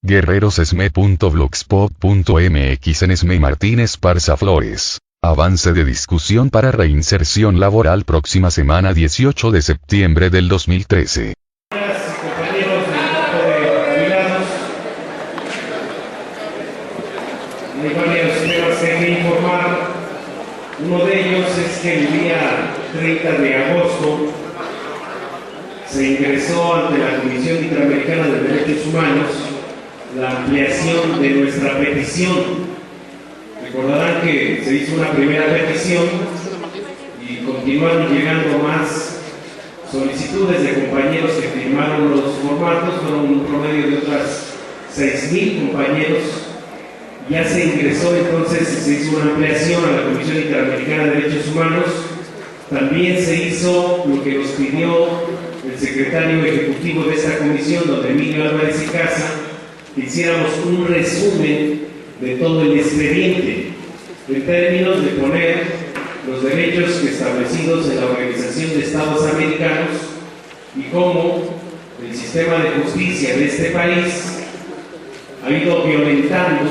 guerrerosesme.blogspot.mx en Esme Martínez Parza Flores. Avance de discusión para reinserción laboral próxima semana 18 de septiembre del 2013. Compañeros del grupo de jubilados, hay varios temas que hay que informar. Uno de ellos es que el día 30 de agosto se ingresó ante la Comisión Interamericana de Derechos Humanos la ampliación de nuestra petición. Recordarán que se hizo una primera petición y continuaron llegando más solicitudes de compañeros que firmaron los formatos, fueron un promedio de otras 6,000 compañeros. Ya se ingresó entonces y se hizo una ampliación a la Comisión Interamericana de Derechos Humanos. También se hizo lo que nos pidió el secretario ejecutivo de esta comisión, don Emilio Álvarez y Casa, que hiciéramos un resumen de todo el expediente en términos de poner los derechos establecidos en la Organización de Estados Americanos y cómo el sistema de justicia de este país ha ido violentando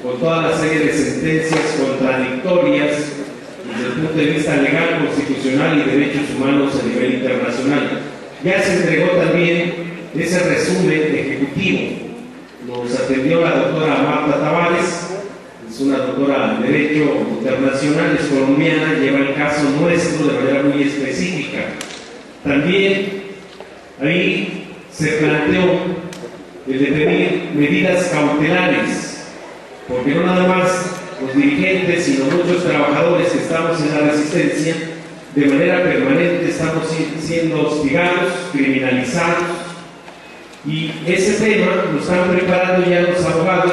con toda la serie de sentencias contradictorias desde el punto de vista legal, constitucional y derechos humanos a nivel internacional. Ya se entregó también ese resumen ejecutivo. Nos atendió la doctora Marta Tavares, es una doctora en Derecho Internacional, es colombiana, lleva el caso nuestro de manera muy específica. También ahí se planteó el de pedir medidas cautelares, porque no nada más los dirigentes, sino muchos trabajadores que estamos en la resistencia, de manera permanente estamos siendo hostigados, criminalizados, y ese tema lo están preparando ya los abogados,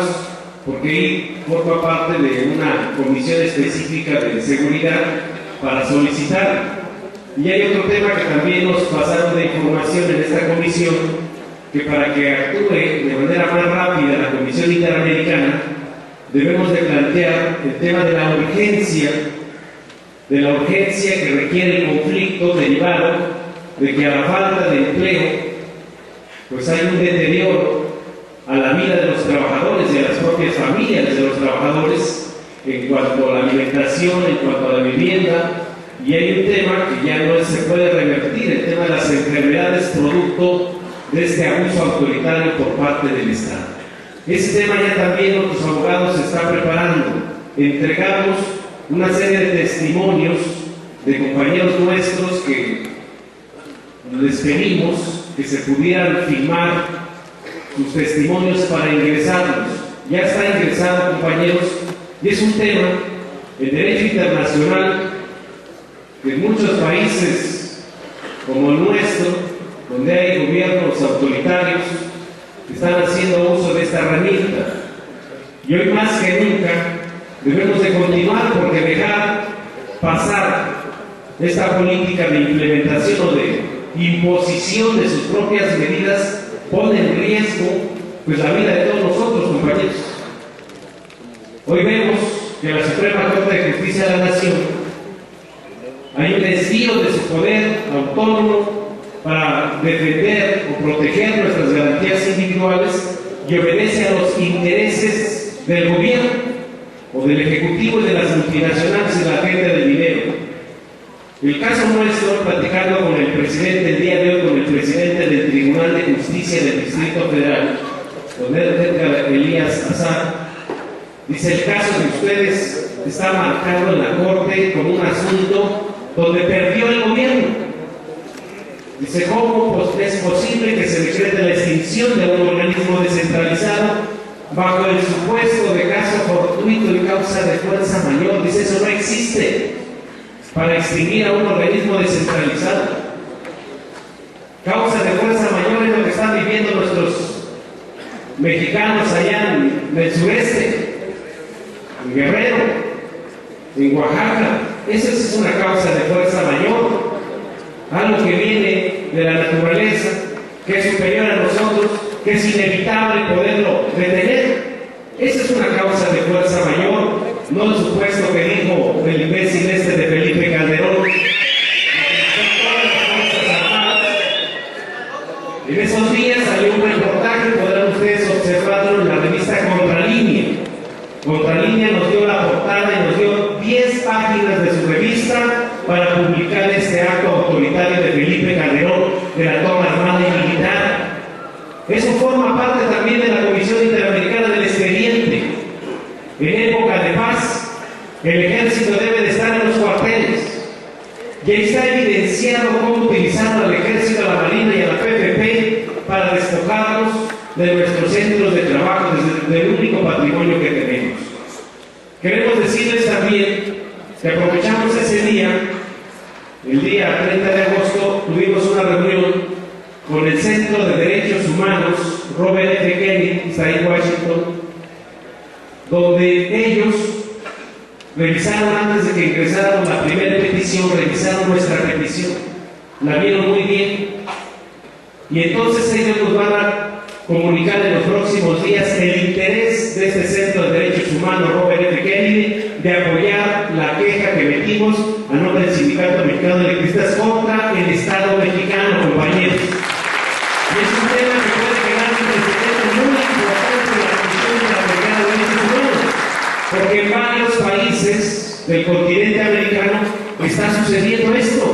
porque forma parte de una comisión específica de seguridad para solicitar. Y hay otro tema que también nos pasaron de información en esta comisión, que para que actúe de manera más rápida la Comisión Interamericana, debemos de plantear el tema de la urgencia que requiere el conflicto derivado de que a la falta de empleo pues hay un deterioro a la vida de los trabajadores y a las propias familias de los trabajadores en cuanto a la alimentación, en cuanto a la vivienda, y hay un tema que ya no se puede revertir, el tema de las enfermedades producto de este abuso autoritario por parte del Estado. Ese tema ya también nuestros abogados se están preparando. Entregamos una serie de testimonios de compañeros nuestros que les pedimos que se pudieran firmar sus testimonios para ingresarlos. Ya está ingresado, compañeros, y es un tema, el derecho internacional, que en muchos países como el nuestro, donde hay gobiernos autoritarios, están haciendo uso de esta herramienta. Y hoy más que nunca debemos de continuar, porque dejar pasar esta política de implementación o de imposición de sus propias medidas pone en riesgo pues la vida de todos nosotros, compañeros. Hoy vemos que la Suprema Corte de Justicia de la Nación hay un desvío de su poder autónomo para defender o proteger nuestras garantías individuales y obedece a los intereses del gobierno o del ejecutivo y de las multinacionales y la gente del dinero. El caso nuestro, platicando con el presidente el día de hoy, con el presidente del Tribunal de Justicia del Distrito Federal, don Edgar Elías Azar, dice: el caso de ustedes está marcado en la Corte como un asunto donde perdió el gobierno. Dice: ¿cómo es posible que se decrete la extinción de un organismo descentralizado bajo el supuesto de caso fortuito y causa de fuerza mayor? Dice: eso no existe para extinguir a un organismo descentralizado. Causa de fuerza mayor es lo que están viviendo nuestros mexicanos allá en el sureste, en Guerrero, en Oaxaca. Esa es una causa de fuerza mayor, algo que viene de la naturaleza, que es superior a nosotros, que es inevitable poderlo detener. Esa es una causa de fuerza mayor, no el supuesto que dijo el imbécil este de Felipe Calderón. En esos días salió un reportaje, podrán ustedes observar El ejército debe de estar en los cuarteles. Y ahí está evidenciado cómo utilizaron al ejército, a la marina y a la PFP para despojarnos de nuestros centros de trabajo, del único patrimonio que tenemos. Queremos decirles también que aprovechamos ese día, el día 30 de agosto, tuvimos una reunión con el Centro de Derechos Humanos Robert F. Kennedy, que está ahí en Washington, donde ellos revisaron, antes de que ingresáramos la primera petición, revisaron nuestra petición, la vieron muy bien, y entonces ellos nos van a comunicar en los próximos días el interés de este Centro de Derechos Humanos Robert F. Kennedy de apoyar la queja que metimos a nombre del Sindicato Mexicano de Electricistas contra el Estado mexicano, compañeros. Y es un tema que puede quedar un precedente muy importante en la Comisión Interamericana de Derechos Humanos, porque en varios países del continente americano está sucediendo esto,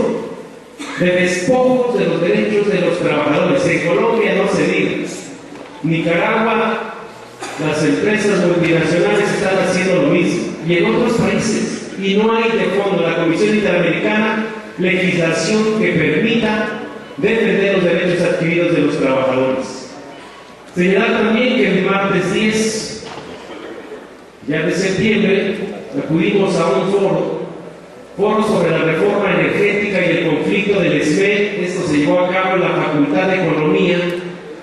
de despojos de los derechos de los trabajadores. En Colombia no se diga. Nicaragua, las empresas multinacionales están haciendo lo mismo, y en otros países, y no hay de fondo la Comisión Interamericana legislación que permita defender los derechos adquiridos de los trabajadores. Señalar también que el martes 10 ya de septiembre acudimos a un foro sobre la reforma energética y el conflicto del SME. Esto se llevó a cabo en la Facultad de Economía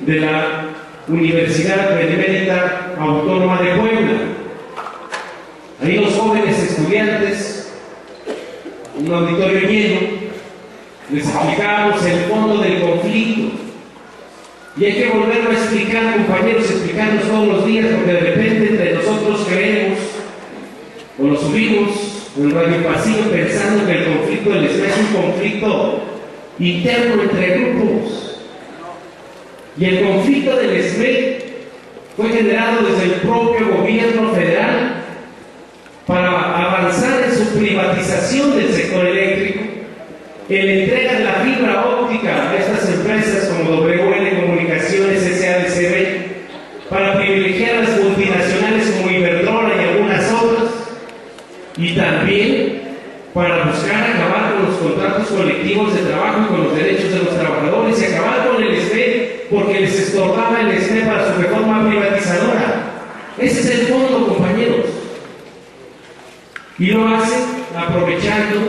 de la Universidad Benemérita Autónoma de Puebla. Ahí los jóvenes estudiantes, un auditorio lleno, les explicamos el fondo del conflicto. Y hay que volverlo a explicar, compañeros, explicarnos todos los días, porque de repente entre nosotros creemos o lo subimos en Radio Pasillo pensando que el conflicto del SME es un conflicto interno entre grupos. Y el conflicto del SME fue generado desde el propio gobierno federal para avanzar en su privatización del sector eléctrico, en la entrega de la fibra óptica a estas empresas como WL Comunicaciones SADCB, para privilegiar a las multinacionales como Iberdrola y algunas otras, y también para buscar acabar con los contratos colectivos de trabajo y con los derechos de los trabajadores, y acabar con el SME porque les estorbaba el SME para su reforma privatizadora. Ese es el fondo, compañeros. Y lo hacen aprovechando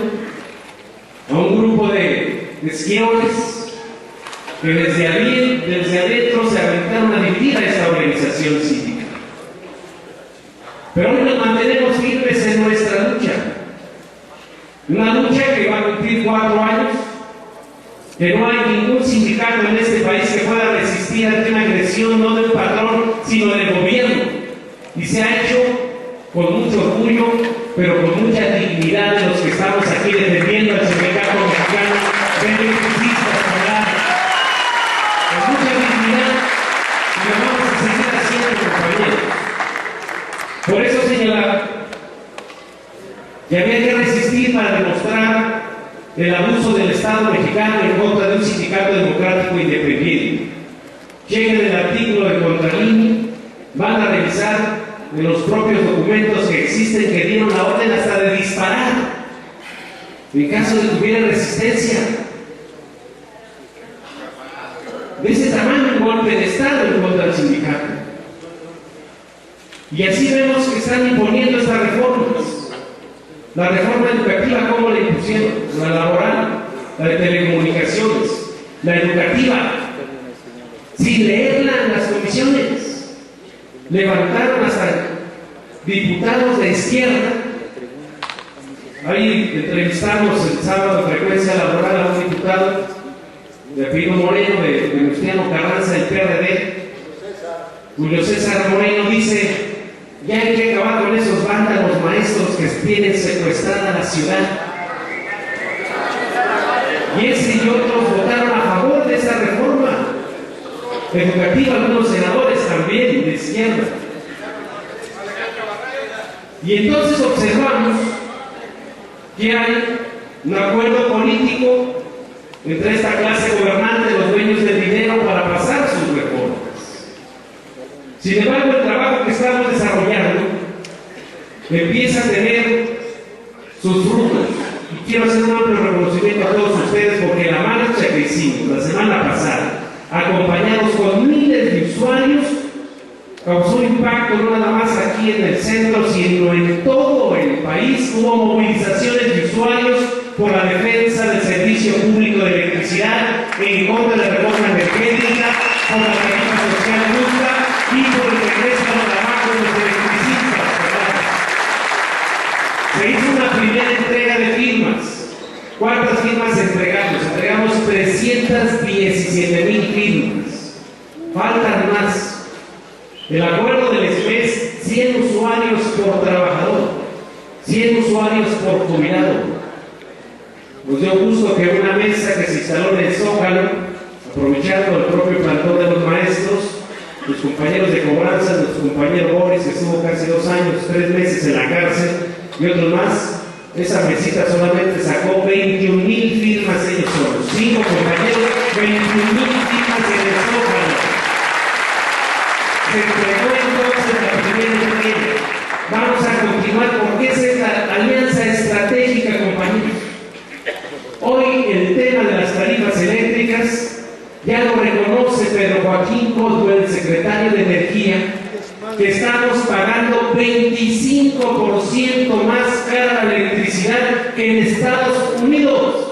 a un grupo de esquiones que desde adentro se aventaron a dividir a esta organización cívica. Pero hoy nos mantenemos firmes en nuestra lucha. Una lucha que va a cumplir 4 años, que no hay ningún sindicato en este país que pueda resistir ante una agresión no del patrón, sino del gobierno. Y se ha hecho con mucho orgullo, pero con mucha dignidad de los que estamos aquí defendiendo al Sindicato Mexicano de Electricistas. Con mucha dignidad, y lo vamos a seguir haciendo, compañeros. Por eso señalaba que había que resistir para demostrar el abuso del Estado mexicano en contra de un sindicato democrático independiente. Chequen el artículo de Contralínea, van a revisar en los propios documentos que existen que dieron la orden hasta de disparar en caso de que hubiera resistencia. De ese tamaño, un golpe de Estado en contra del sindicato. Y así vemos que están imponiendo estas reformas. La reforma educativa, ¿cómo la impusieron? La laboral, la de telecomunicaciones, la educativa, sin leerla en las comisiones. Levantaron hasta diputados de izquierda. Ahí entrevistamos el sábado de Frecuencia Laboral a un diputado de apellido Moreno, de Venustiano Carranza, del PRD. Julio César Moreno dice: ya hay que acabar con esos vándalos maestros que tienen secuestrada la ciudad. Y ese y otros votaron a favor de esa reforma educativa, algunos senadores también de izquierda. Y entonces observamos que hay un acuerdo político entre esta clase gobernante, los dueños del dinero, para pasar sus reformas. Sin embargo, el trabajo que estamos desarrollando empieza a tener sus frutos. Y quiero hacer un amplio reconocimiento a todos ustedes porque la marcha que hicimos la semana pasada, acompañados con miles de usuarios, causó impacto no nada más aquí en el centro, sino en todo el país. Hubo movilizaciones de usuarios por la defensa del servicio público de electricidad, en contra de la reforma energética, por la tarifa social justa y por el regreso al trabajo de los electricistas. Se hizo una primera entrega de firmas. ¿Cuántas firmas entregamos? Entregamos 317,000 firmas. Faltan más. El acuerdo del SMES, 100 usuarios por trabajador, 100 usuarios por jubilado. Nos dio gusto que una mesa que se instaló en el Zócalo, aprovechando el propio plantón de los maestros, los compañeros de cobranza, nuestro compañero Boris, que estuvo casi 2 años, 3 meses en la cárcel, y otros más, esa mesita solamente sacó 21,000 firmas ellos solos. 5 compañeros, 21,000 firmas en el Zócalo. Se entregó entonces la primera entrega. Vamos a continuar porque esa es la alianza estratégica, compañeros. Hoy el tema de las tarifas eléctricas ya lo reconoce Pedro Joaquín Coswell, el secretario de Energía, que estamos pagando 25% más cara la electricidad que en Estados Unidos.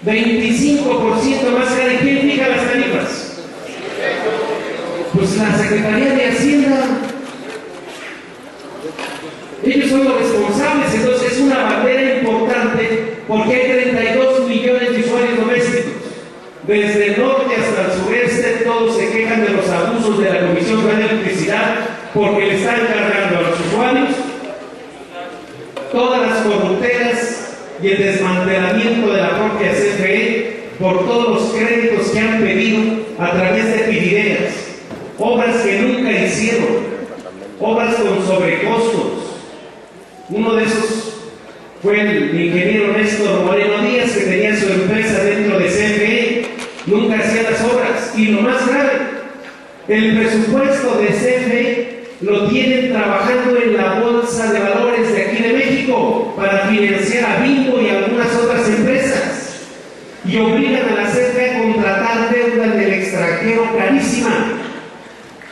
25% más cara. ¿Y quién fija las tarifas? Pues la Secretaría de Hacienda. Ellos son los responsables. Entonces es una bandera importante porque hay 32 millones de usuarios domésticos. Desde el norte hasta el sureste todos se quejan de los abusos de la Comisión Federal de Electricidad porque le están cargando a los usuarios todas las corruptelas y el desmantelamiento de la propia CFE por todos los créditos que han pedido a través de pidideras, obras que nunca hicieron, obras con sobrecostos. Uno de esos fue el ingeniero Néstor Moreno Díaz, que tenía su empresa dentro de CFE, nunca hacía las obras. Y lo más grave, el presupuesto de CFE lo tienen trabajando en la Bolsa de Valores de aquí de México para financiar a Bimbo y a algunas otras empresas. Y obligan a la CFE a contratar deuda en el extranjero carísima.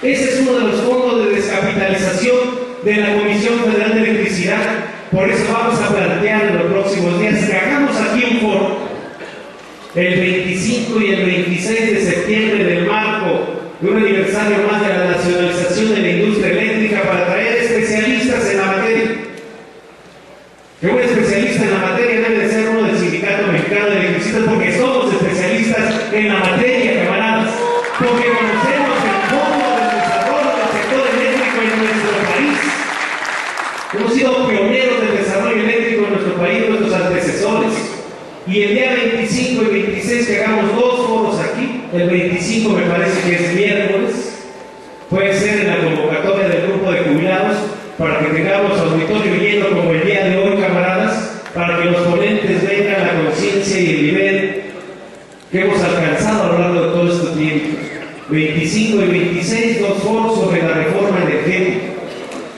Ese es uno de los fondos de descapitalización de la Comisión Federal de Electricidad. Por eso vamos a plantear en los próximos días que hagamos aquí un foro el 25 y el 26 de septiembre del marco de un aniversario más de la nacionalización de la industria eléctrica para traer especialistas en la materia. Que un especialista en la materia debe de ser uno del Sindicato Mexicano de Electricistas, porque somos especialistas en la materia, camaradas, porque conocemos el fondo del desarrollo del sector eléctrico en nuestro país. Hemos sido pioneros del desarrollo eléctrico en nuestro país, nuestros antecesores. Y el día 25 y 26 que hagamos 2 foros aquí, el 25 me parece que es miércoles, puede ser en la convocatoria del grupo de jubilados, para que tengamos auditorio lleno como el día de hoy, camaradas, para que los ponentes vengan a la conciencia y el nivel que hemos alcanzado a lo largo de todo este tiempo. 25 y 26, 2 foros sobre la reforma energética.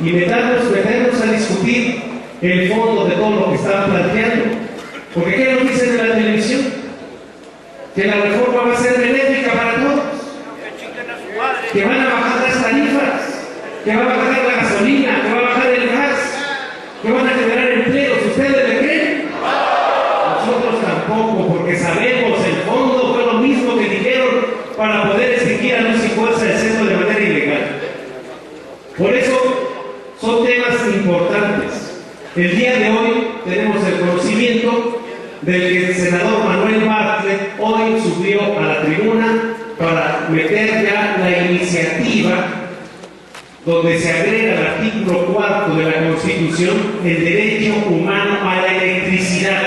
Y meternos a discutir el fondo de todo lo que están planteando. Porque ¿qué nos dicen en la televisión? Que la reforma va a ser benéfica para todos, que van a bajar las tarifas, que va a bajar la gasolina, que va a bajar el gas, que van a generar empleos. ¿Ustedes le creen? Nosotros tampoco, porque sabemos el fondo fue lo mismo que dijeron para poder exigir a Luz y Fuerza del Centro de manera ilegal. Por eso son temas importantes. El día de hoy tenemos el conocimiento del que el senador Manuel Bartlett hoy subió a la tribuna para meter ya la iniciativa donde se agrega el artículo 4 de la Constitución el derecho humano a la electricidad.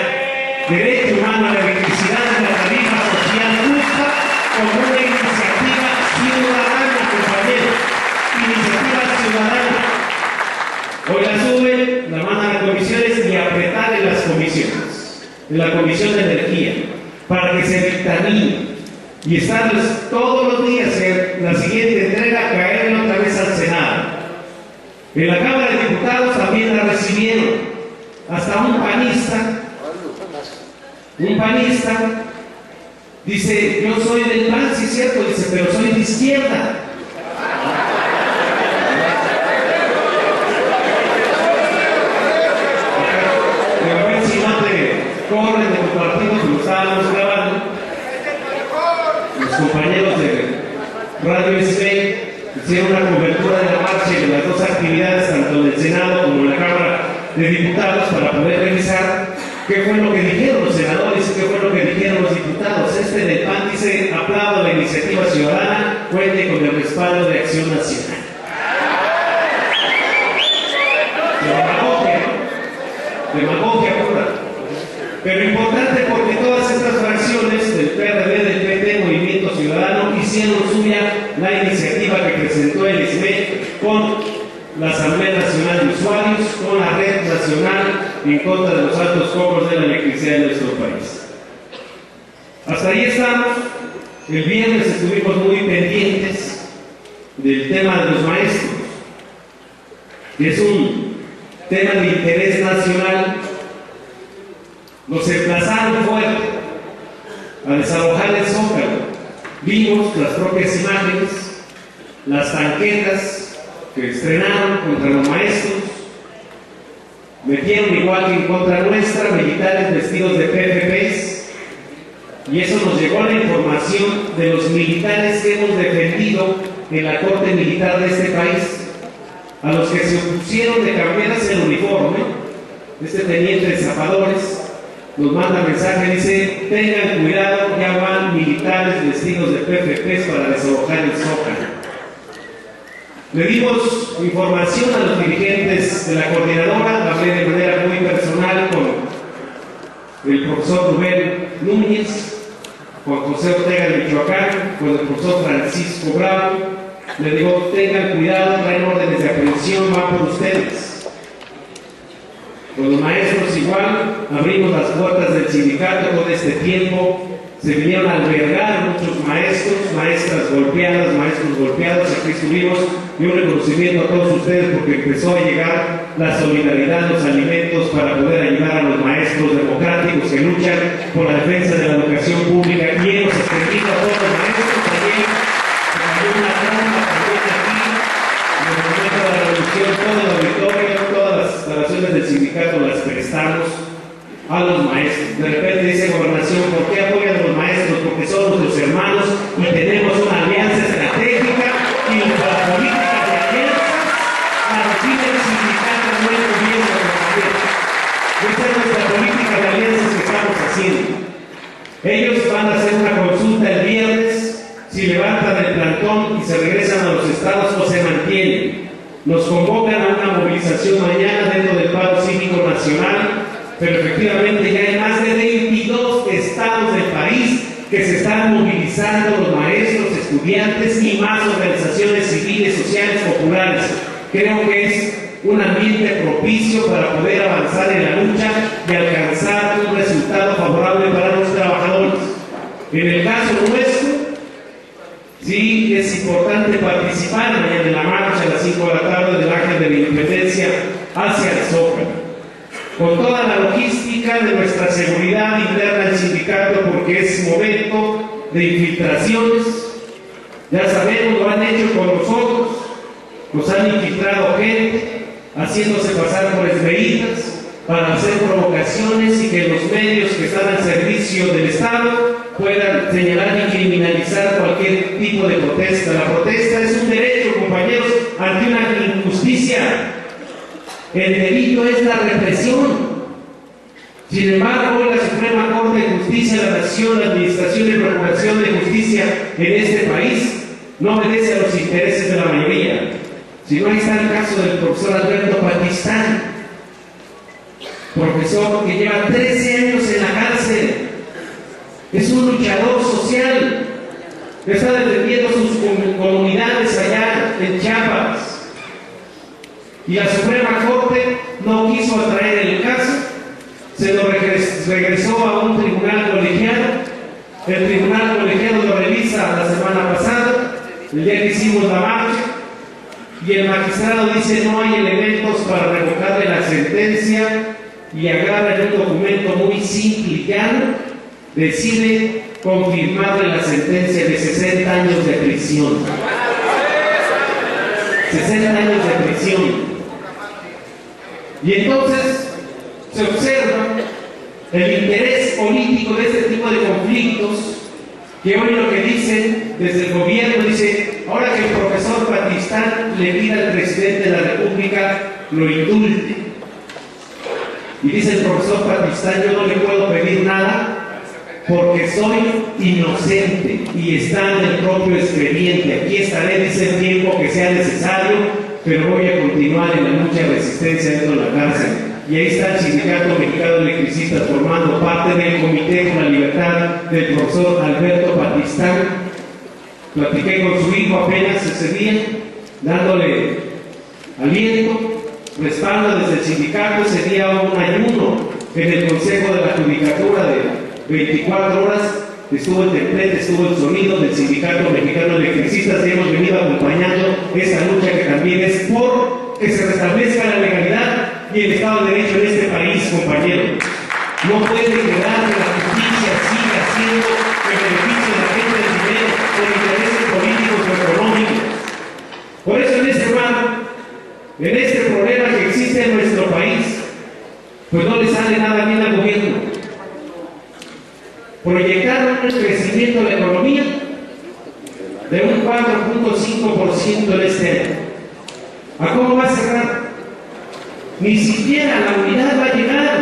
Derecho humano a la electricidad en la tarifa social justa como una iniciativa ciudadana, compañeros. Iniciativa ciudadana. Hoy la suben, la mandan a comisiones y apretar en las comisiones, en la Comisión de Energía, para que se dictamine y estarles todos los días en la siguiente entrega, caerle otra vez al Senado. En la Cámara de Diputados también la recibieron. Hasta panista dice, yo soy del PAN, sí es cierto, dice, pero soy de izquierda. A ver si no te corren de tu partido, que lo estábamos grabando. Los compañeros de Radio SV hicieron una cobertura de la marcha y de las dos actividades, tanto en el Senado como en la Cámara de Diputados, para poder revisar qué fue lo que dijeron los senadores y qué fue lo que dijeron los diputados. Este del PAN dice, aplaudo la iniciativa ciudadana, cuente con el respaldo de Acción Nacional. Demagogia, ¿no? Demagogia pura. Pero importante porque todas estas fracciones del PRD, del PT, Movimiento Ciudadano, hicieron suya la iniciativa que presentó el ISME con la Asamblea Nacional de Usuarios, con la Red Nacional en contra de los altos cobros de la electricidad en nuestro país. Hasta ahí estamos. El viernes estuvimos muy pendientes del tema de los maestros, que es un tema de interés nacional. Nos emplazaron fuerte a desalojar el Zócalo. Vimos las propias imágenes, las tanquetas que estrenaron contra los maestros, metieron igual que en contra nuestra militares vestidos de PFPs, y eso nos llegó la información de los militares que hemos defendido en la Corte Militar de este país, a los que se opusieron de cambiarse el uniforme. Este teniente de zapadores nos manda mensaje, dice, tengan cuidado, ya van militares vestidos de PFPs para desalojar el Zócalo. Le dimos información a los dirigentes de la coordinadora, hablé de manera muy personal con el profesor Rubén Núñez, con José Ortega de Michoacán, con el profesor Francisco Bravo. Le digo, tengan cuidado, traen órdenes de aprehensión, van por ustedes. Con los maestros igual, abrimos las puertas del sindicato todo este tiempo. Se vinieron a albergar muchos maestros, maestras golpeadas, maestros golpeados. Aquí estuvimos, y un reconocimiento a todos ustedes porque empezó a llegar la solidaridad, los alimentos para poder ayudar a los maestros democráticos que luchan por la defensa de la educación pública. Y hemos extendido a todos los maestros también. Hay una trampa también aquí, en el momento de la revolución, todo el auditorio, todas las instalaciones del sindicato las prestamos a los maestros. De repente dice Gobernación, ¿por qué apoyan a los maestros? Porque son nuestros hermanos y tenemos una alianza estratégica, y la política de alianzas la define el sindicato muy bien. Esta es nuestra política de alianzas que estamos haciendo. Ellos van a hacer una consulta el viernes, si levantan el plantón y se regresan a los estados o se mantienen. Nos convocan a una movilización mañana dentro del paro cívico nacional, pero efectivamente ya hay más de 22 estados del país que se están movilizando, los maestros, estudiantes y más organizaciones civiles, sociales, populares. Creo que es un ambiente propicio para poder avanzar en la lucha y alcanzar un resultado favorable para los trabajadores. En el caso nuestro, sí es importante participar mañana en la marcha a las 5 de la tarde del Ángel de la Independencia hacia el Zócalo, con toda la logística de nuestra seguridad interna del sindicato, porque es momento de infiltraciones. Ya sabemos, lo han hecho con nosotros, nos han infiltrado gente, haciéndose pasar por esbeitas para hacer provocaciones y que los medios que están al servicio del Estado puedan señalar y criminalizar cualquier tipo de protesta. La protesta es un derecho, compañeros, ante una injusticia. El delito es la represión. Sin embargo, la Suprema Corte de Justicia de la Nación, la Administración y Procuración de Justicia en este país, no obedece a los intereses de la mayoría. Si no, ahí está el caso del profesor Alberto Patistán, profesor que lleva 13 años en la cárcel. Es un luchador social que está defendiendo sus comunidades allá en Chiapas. Y la Suprema Corte no quiso atraer el caso, se lo regresó a un tribunal colegiado. El tribunal colegiado lo revisa la semana pasada, el día que hicimos la marcha, y el magistrado dice no hay elementos para revocarle la sentencia y agarra en un documento muy simple y llano, decide confirmarle la sentencia de 60 años de prisión. 60 años de prisión. Y entonces se observa el interés político de este tipo de conflictos, que hoy lo que dicen desde el gobierno, dice, ahora que el profesor Batistán le pida al presidente de la República lo indulte. Y dice el profesor Batistán, yo no le puedo pedir nada porque soy inocente y está en el propio expediente. Aquí estaré, dice, el tiempo que sea necesario, pero voy a continuar en la lucha de resistencia dentro de la cárcel. Y ahí está el Sindicato Mexicano de Electricistas formando parte del Comité por la Libertad del profesor Alberto Batistán. Platiqué con su hijo apenas ese día, dándole aliento, respaldo desde el sindicato. Ese día hubo un ayuno en el Consejo de la Judicatura de 24 horas, estuvo el templete, estuvo el sonido del Sindicato Mexicano de Electricistas, y hemos venido acompañando esta lucha que también es por que se restablezca la legalidad y el Estado de Derecho en este país, compañero. No puede quedar que la justicia siga siendo el beneficio de la gente del dinero por intereses políticos o económicos. Por eso en este marco, en este problema que existe en nuestro país, pues no le sale nada bien al gobierno. Proyectaron un crecimiento de la economía de un 4.5% en este año. ¿A cómo va a cerrar? Ni siquiera la unidad va a llegar.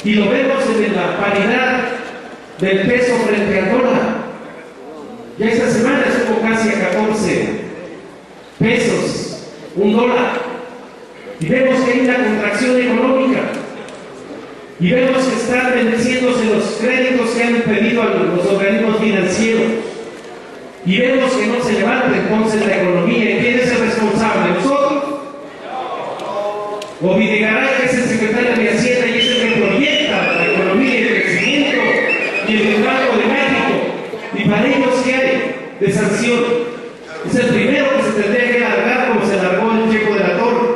Y lo vemos en la paridad del peso frente al dólar. Ya esta semana estuvo casi a 14 pesos, un dólar. Y vemos que hay una contracción económica. Y vemos que están venciéndose los créditos que han pedido a los organismos financieros. Y vemos que no se levanta entonces la economía. ¿Y quién es el responsable? ¿Nosotros? O Videgaray, que es el secretario de Hacienda y es el que proyecta la economía y el crecimiento, y el Banco de México. ¿Y para ellos qué hay de sanción? Es el primero que se tendría que largar como se largó el Checo de la Torre.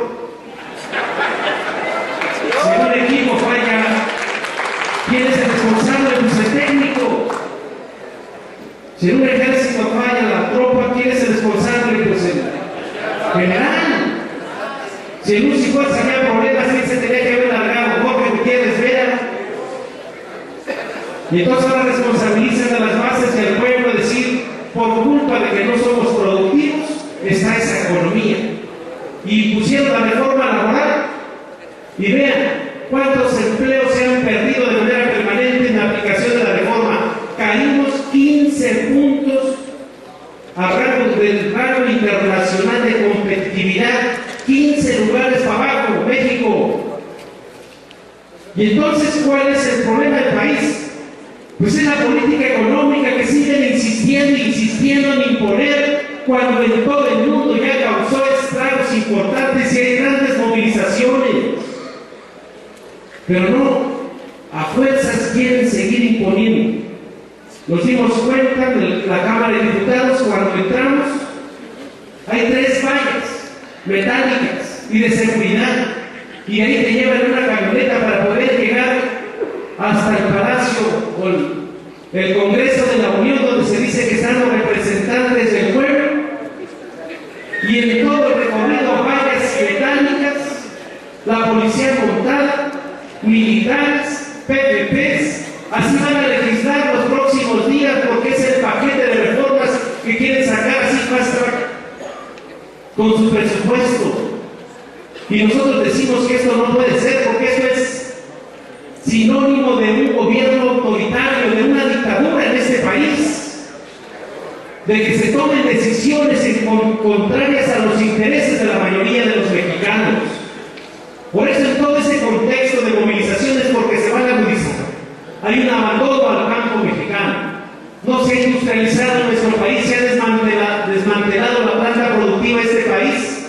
Si un equipo falla, ¿quién es el responsable? Pues el técnico. Si en un ejército falla la tropa, ¿quién es el responsable? Pues el general. Si en un Cifuerza había problemas, ¿quién se tenía que haber largado? Jorge Gutiérrez Vera. Y entonces ahora responsabilizan a las bases y al pueblo, decir, por culpa de que no somos productivos, está esa economía. Y pusieron la reforma laboral. Y vean cuántos empleos se han perdido de manera permanente en la aplicación de la reforma. Caímos 15 puntos del rango internacional de competitividad, 15 lugares para abajo, México. Y entonces, ¿cuál es el problema del país? Pues es la política económica que siguen insistiendo en imponer, cuando en todo el mundo ya causó estragos importantes y hay grandes movilizaciones. Pero no, a fuerzas quieren seguir imponiendo. Nos dimos cuenta en la Cámara de Diputados cuando entramos, hay 3 vallas metálicas y de seguridad, y ahí te llevan una camioneta para poder llegar hasta el Palacio o el Congreso de la Unión, donde se dice que están los representantes del pueblo, y en todo el recorrido vallas metálicas, la policía montada, militares, PPPs. Así van a legislar los próximos días, porque es el paquete de reformas que quieren sacar así fast track con su presupuesto. Y nosotros decimos que esto no puede ser, porque esto es sinónimo de un gobierno autoritario, de una dictadura en este país, de que se tomen decisiones contrarias a los intereses de la mayoría de los mexicanos. Por eso en todo ese contexto de movilizaciones, porque se van a agudizar, hay un abandono al campo mexicano. No se ha industrializado nuestro país, se ha desmantelado la planta productiva de este país.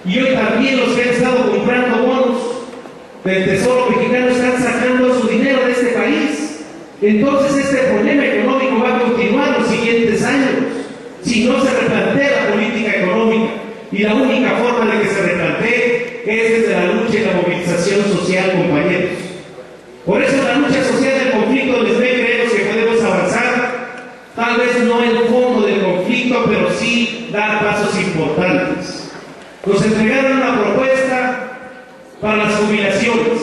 Y hoy también los que han estado comprando bonos del Tesoro mexicano están sacando su dinero de este país. Entonces este problema económico va a continuar los siguientes años si no se replantea la política económica. Y la única forma de que se replantee es desde la lucha y la movilización social, compañeros. Por eso en la lucha social del conflicto del ESME creemos que podemos avanzar, tal vez no el fondo del conflicto, pero sí dar pasos importantes. Nos entregaron una propuesta para las jubilaciones,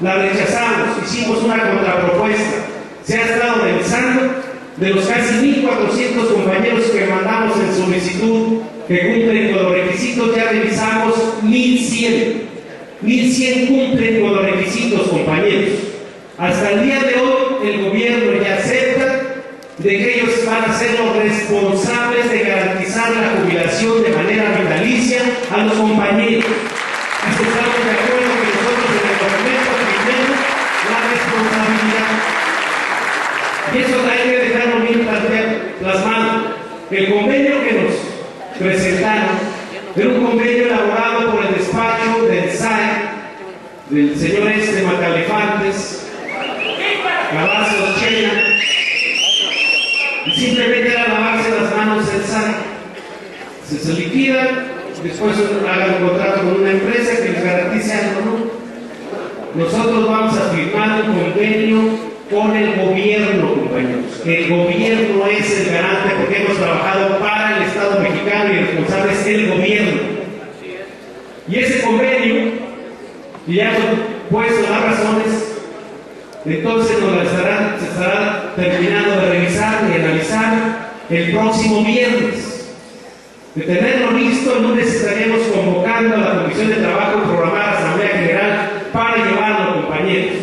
la rechazamos, hicimos una contrapropuesta, se ha estado revisando. De los casi 1.400 compañeros que mandamos en solicitud que cumplen con los requisitos, ya revisamos 1.100. 1.100 cumplen con los requisitos, compañeros. Hasta el día de hoy el gobierno ya acepta de que ellos van a ser los responsables de garantizar la jubilación de manera vitalicia a los compañeros. Así estamos de acuerdo que nosotros en el documento primero la responsabilidad. Y eso hay que dejarlo bien plasmado. El convenio que nos presentaron era un convenio elaborado por el despacho del SAE, del señor Macalefantes, Cavazos, Chena, y simplemente era lavarse las manos el SAE. Se liquida, después hagan un contrato con una empresa que les garantice algo, ¿no? Nosotros vamos a firmar un convenio con el gobierno, compañeros. El gobierno es el garante porque hemos trabajado para el Estado mexicano y el responsable es el gobierno. Y ese convenio, y ya puesto las razones, entonces se estará terminando de revisar y analizar el próximo viernes. De tenerlo listo, el lunes estaremos convocando a la Comisión de Trabajo y programar la Asamblea General para llevarlo, compañeros.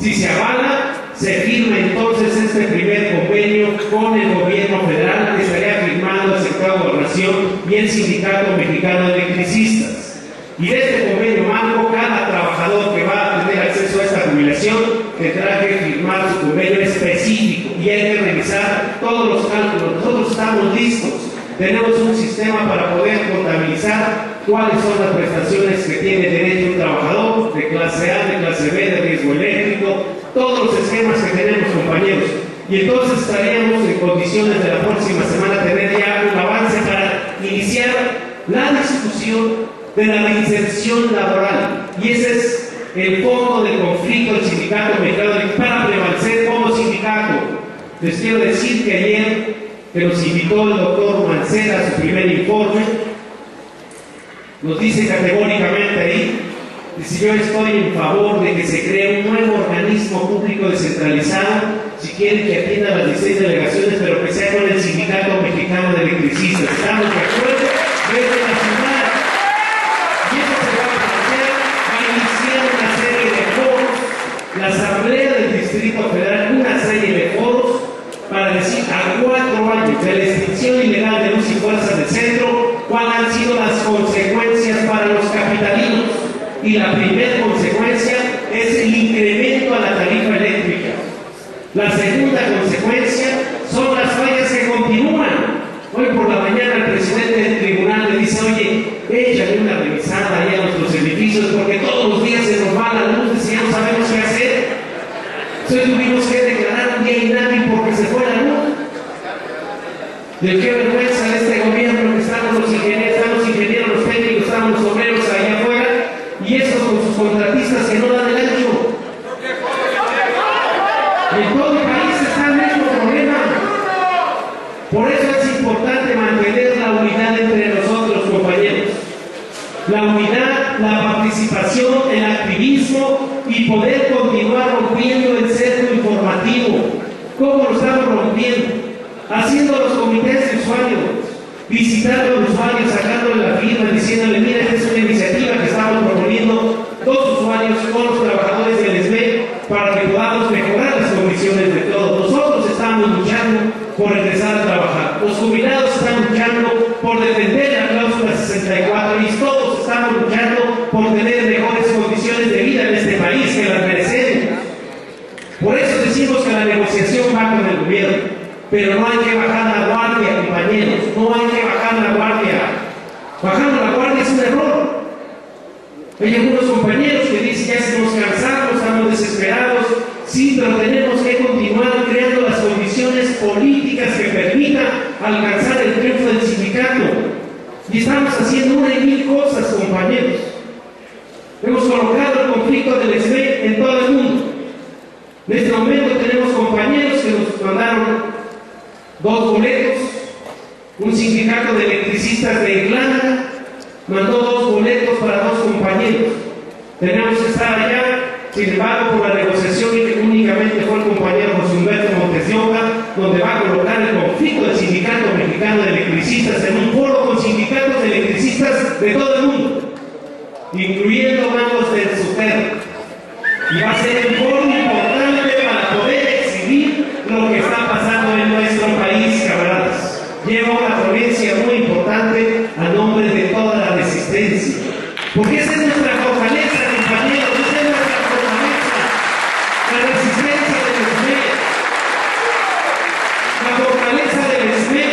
Si se avala, se firma entonces este primer convenio con el gobierno federal que estaría firmando el sector de Gobernación y el Sindicato Mexicano de Electricistas. Y de este convenio marco, cada trabajador que va a tener acceso a esta jubilación tendrá que firmar su convenio específico y hay que revisar todos los cálculos. Nosotros estamos listos, tenemos un sistema para poder contabilizar cuáles son las prestaciones que tiene derecho un trabajador de clase A, de clase B, de riesgo eléctrico, todos los esquemas que tenemos, compañeros. Y entonces estaríamos en condiciones de la próxima semana tener ya un avance para iniciar la discusión de la reinserción laboral. Y ese es el fondo del conflicto del Sindicato Mexicano para prevalecer como sindicato. Les quiero decir que ayer que nos invitó el doctor Mancera a su primer informe, nos dice categóricamente ahí, si yo estoy en favor de que se cree un nuevo organismo público descentralizado, si quieren que atienda las 16 delegaciones, pero que sea con el Sindicato Mexicano de Electricistas. ¿Estamos de acuerdo? Desde la ciudad. Y eso se va a plantear, va a iniciar una serie de foros, la Asamblea del Distrito Federal, una serie de foros para decir a 4 años de la extinción ilegal de luz y fuerzas del centro, cuáles han sido las consecuencias para los capitalinos. Y la primera consecuencia es el incremento a la tarifa eléctrica. La segunda consecuencia son las fallas que continúan. Hoy por la mañana el presidente del tribunal le dice, oye, échale una revisada ahí a nuestros edificios porque todos los días se nos va la luz y ya no sabemos qué hacer. Entonces tuvimos que declarar un día inhábil porque se fue la luz. De qué vergüenza de este gobierno que estamos los ingenieros, los técnicos, estamos los obreros allá afuera, y estos con sus contratistas que no dan el ancho. En todo el país está el mismo problema. Por eso es importante mantener la unidad entre nosotros, compañeros. La unidad, la participación, el activismo y poder continuar rompiendo el cerco informativo. ¿Cómo lo estamos rompiendo? Haciendo los comités de usuarios, visitando al usuario, sacándole la firma, diciéndole, mira, esta es una iniciativa que estamos proponiendo 2 usuarios con los trabajadores del ESME para que podamos mejorar las condiciones de todos. Nosotros estamos luchando por regresar a trabajar. Los jubilados están luchando por defender la cláusula 64 y todos estamos luchando por tener mejores condiciones de vida en este país que las merecemos. Por eso decimos que la negociación va con el gobierno. Pero no hay que bajar la guardia, compañeros, no hay que bajar la guardia. Bajando la guardia es un error. Hay algunos compañeros que dicen, ya estamos cansados, estamos desesperados. Sí, pero tenemos que continuar creando las condiciones políticas que permitan alcanzar el triunfo del sindicato. Y estamos haciendo una y mil cosas, compañeros. Hemos colocado el conflicto del SME en todo el mundo. En este momento tenemos compañeros que nos mandaron 2 boletos. Un sindicato de electricistas de Irlanda mandó 2 boletos para 2 compañeros. Tenemos que estar allá, sin embargo, por la negociación únicamente fue el compañero José Humberto Montes de Oca, donde va a colocar el conflicto del Sindicato Mexicano de Electricistas en un foro con sindicatos de electricistas de todo el mundo, incluyendo bancos del SUTER. Y va a ser un foro importante para poder exhibir lo que está pasando en nuestro país, camaradas. Lleva una ponencia muy importante a nombre de toda la resistencia, porque esa es nuestra fortaleza, compañeros, esa es nuestra fortaleza, la resistencia del SME. La fortaleza del SME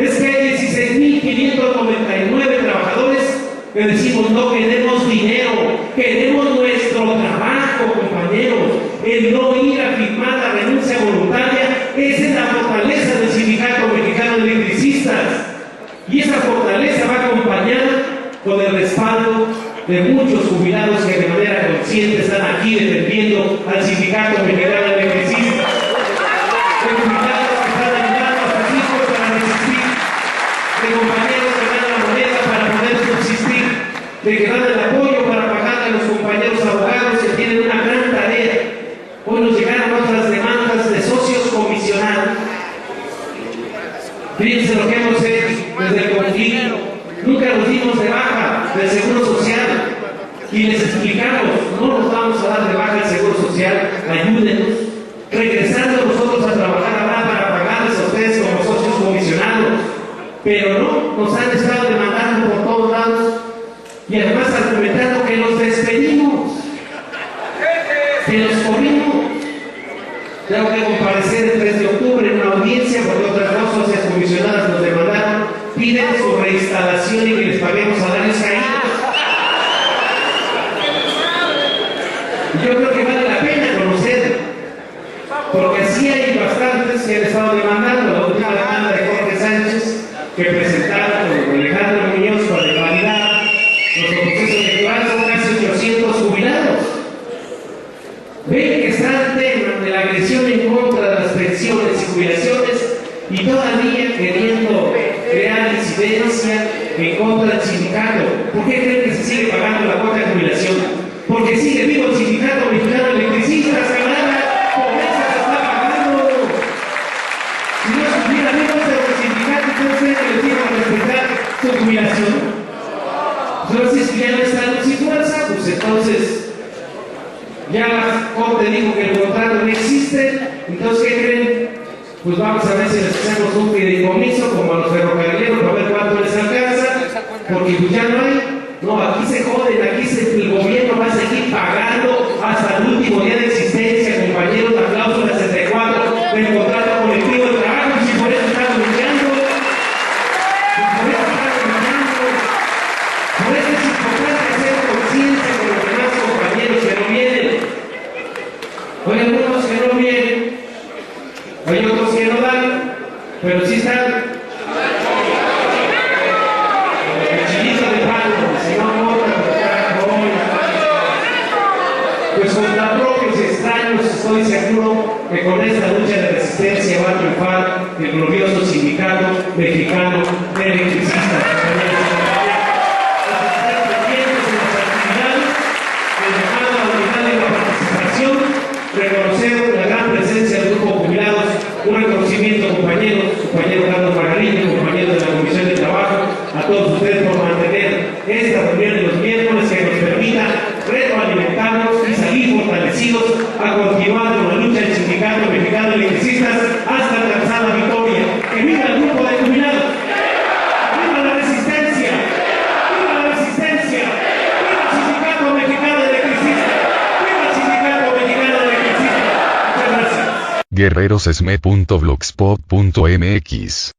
es que hay 16.599 trabajadores que decimos no queremos dinero, queremos nuestro trabajo, compañeros. El no ir a firmar la renuncia voluntaria, esa es la fortaleza del Sindicato Mexicano de Electricistas. Y esa fortaleza va acompañada con el respaldo de muchos jubilados que de manera consciente están aquí defendiendo al Sindicato Mexicano de Electricistas. De jubilados que están ayudando a sus hijos para resistir, de compañeros que dan la moneda para poder subsistir, de que dan el apoyo para pagarle a los compañeros abogados que tienen una gran tarea. Hoy nos llegaron otras demandas de socios comisionados. Fíjense lo que hemos hecho desde el conflicto. Nunca nos dimos de baja del Seguro Social y les explicamos, no nos vamos a dar de baja del Seguro Social, ayúdenos. Regresando nosotros a trabajar ahora para pagarles a ustedes como socios comisionados. Pero no, nos han estado demandando por todos lados y además argumentando que los despedimos, que los corrimos. Tengo que comparecer el 3 de octubre en una audiencia porque otras 2 socias comisionadas nos demandaron, piden su reinstalación y que les paguemos salarios caídos. Yo creo que vale la pena conocer, porque así hay bastantes que han estado demandando. La última demanda de Jorge Sánchez, que presentaron con Alejandro Muñoz para invalidar los procesos electorales, son casi 800 jubilados. Ven que está el tema de la agresión en contra de las pensiones y jubilaciones y todavía queriendo crear incidencia en contra del sindicato. ¿Por qué creen que se sigue pagando la cuota de jubilación? Porque sigue vivo el Sindicato Mexicano de Electricistas, camarada, por eso se está pagando. Si no estuviera vivo el sindicato, ¿ustedes creen que les iban a respetar su jubilación? Entonces, si ya no está luz y fuerza, pues entonces ya la Corte dijo que el contrato no existe. Entonces, ¿qué creen? Pues vamos a ver si les hacemos un fideicomiso como a los ferrocarrileros para ver cuánto les alcanza, porque pues ya no hay. No, aquí se joden, el gobierno va a seguir pagando hasta el último día de existencia, compañeros, la cláusula 64 del contrato colectivo de trabajo, y por eso están luchando. Por eso es importante hacer conciencia con los demás compañeros que no vienen. Hay algunos que no vienen, hay otros que no dan, pero sí están. Pues contra propios y extraños estoy seguro que con esta lucha de resistencia va a triunfar el glorioso Sindicato Mexicano de Electricistas. Reconocer la gran presencia del grupo de jubilados, un reconocimiento, compañero Carlos Margarito, compañero de la Comisión de Trabajo, a todos ustedes por mantener esta reunión de los miércoles que nos permita retroalimentarnos y salir fortalecidos a continuar con la lucha del Sindicato Mexicano de Electricistas hasta alcanzar la victoria. ¡Que viva el grupo de jubilados! ¡Viva la resistencia! ¡Viva la resistencia! ¡Viva el Sindicato Mexicano de Electricistas! ¡Viva el Sindicato Mexicano de Electricistas! Muchas gracias. guerrerosesme.blogspot.mx